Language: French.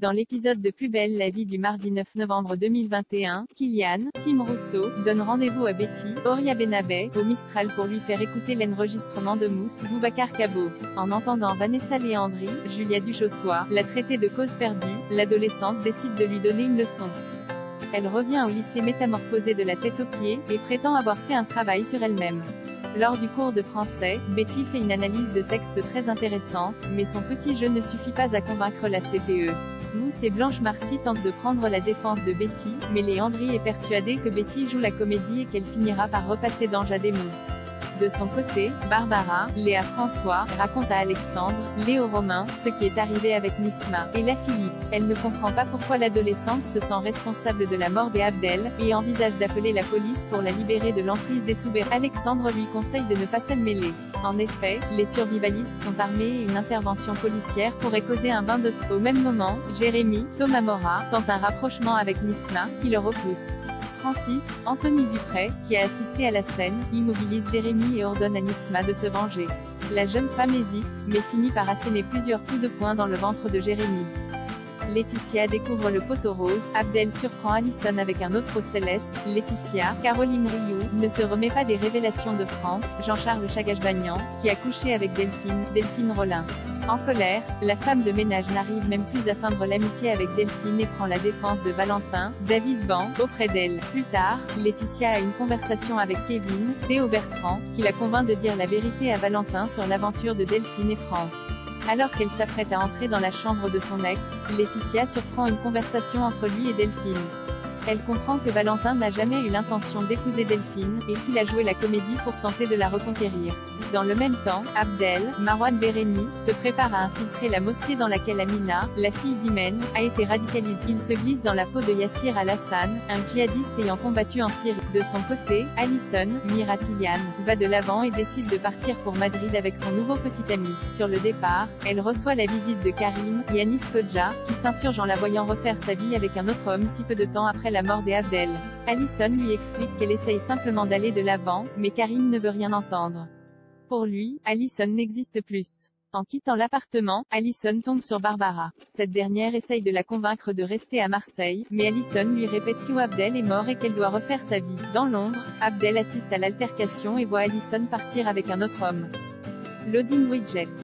Dans l'épisode de Plus belle la vie du mardi 9 novembre 2021, Kylian, Tim Russo, donne rendez-vous à Betty, Horia Benabé, au Mistral pour lui faire écouter l'enregistrement de Mousse, Boubacar Cabo. En entendant Vanessa Léandri, Julia Duchossois, la traiter de cause perdue, l'adolescente décide de lui donner une leçon. Elle revient au lycée métamorphosée de la tête aux pieds, et prétend avoir fait un travail sur elle-même. Lors du cours de français, Betty fait une analyse de texte très intéressante, mais son petit jeu ne suffit pas à convaincre la CPE. Mousse et Blanche Marcy tentent de prendre la défense de Betty, mais Léandri est persuadée que Betty joue la comédie et qu'elle finira par repasser dans Jadémon. De son côté, Barbara, Léa François, raconte à Alexandre, Léo Romain, ce qui est arrivé avec Nisma et la Philippe. Elle ne comprend pas pourquoi l'adolescente se sent responsable de la mort des Abdel, et envisage d'appeler la police pour la libérer de l'emprise des Soubert. Alexandre lui conseille de ne pas s'en mêler. En effet, les survivalistes sont armés et une intervention policière pourrait causer un bain de sang. Au même moment, Jérémy, Thomas Mora, tente un rapprochement avec Nisma, qui le repousse. Francis, Anthony Dupré, qui a assisté à la scène, immobilise Jérémy et ordonne à Nisma de se venger. La jeune femme hésite, mais finit par asséner plusieurs coups de poing dans le ventre de Jérémy. Laetitia découvre le poteau rose, Abdel surprend Alison avec un autre au céleste, Laetitia, Caroline Rioux, ne se remet pas des révélations de Franck, Jean-Charles Chagachbagnan, qui a couché avec Delphine Rollin. En colère, la femme de ménage n'arrive même plus à feindre l'amitié avec Delphine et prend la défense de Valentin, David Ban, auprès d'elle. Plus tard, Laetitia a une conversation avec Kevin, Théo Bertrand, qui la convainc de dire la vérité à Valentin sur l'aventure de Delphine et Franck. Alors qu'elle s'apprête à entrer dans la chambre de son ex, Laetitia surprend une conversation entre lui et Delphine. Elle comprend que Valentin n'a jamais eu l'intention d'épouser Delphine, et qu'il a joué la comédie pour tenter de la reconquérir. Dans le même temps, Abdel, Marwan Béréni, se prépare à infiltrer la mosquée dans laquelle Amina, la fille d'Imen, a été radicalisée. Il se glisse dans la peau de Yassir Al-Hassan, un djihadiste ayant combattu en Syrie. De son côté, Alison, Miratilian, va de l'avant et décide de partir pour Madrid avec son nouveau petit ami. Sur le départ, elle reçoit la visite de Karim, Yanis Kodja, qui s'insurge en la voyant refaire sa vie avec un autre homme si peu de temps après la mort des Abdel. Alison lui explique qu'elle essaye simplement d'aller de l'avant, mais Karim ne veut rien entendre. Pour lui, Alison n'existe plus. En quittant l'appartement, Alison tombe sur Barbara. Cette dernière essaye de la convaincre de rester à Marseille, mais Alison lui répète qu'Abdel est mort et qu'elle doit refaire sa vie. Dans l'ombre, Abdel assiste à l'altercation et voit Alison partir avec un autre homme. Loading widget.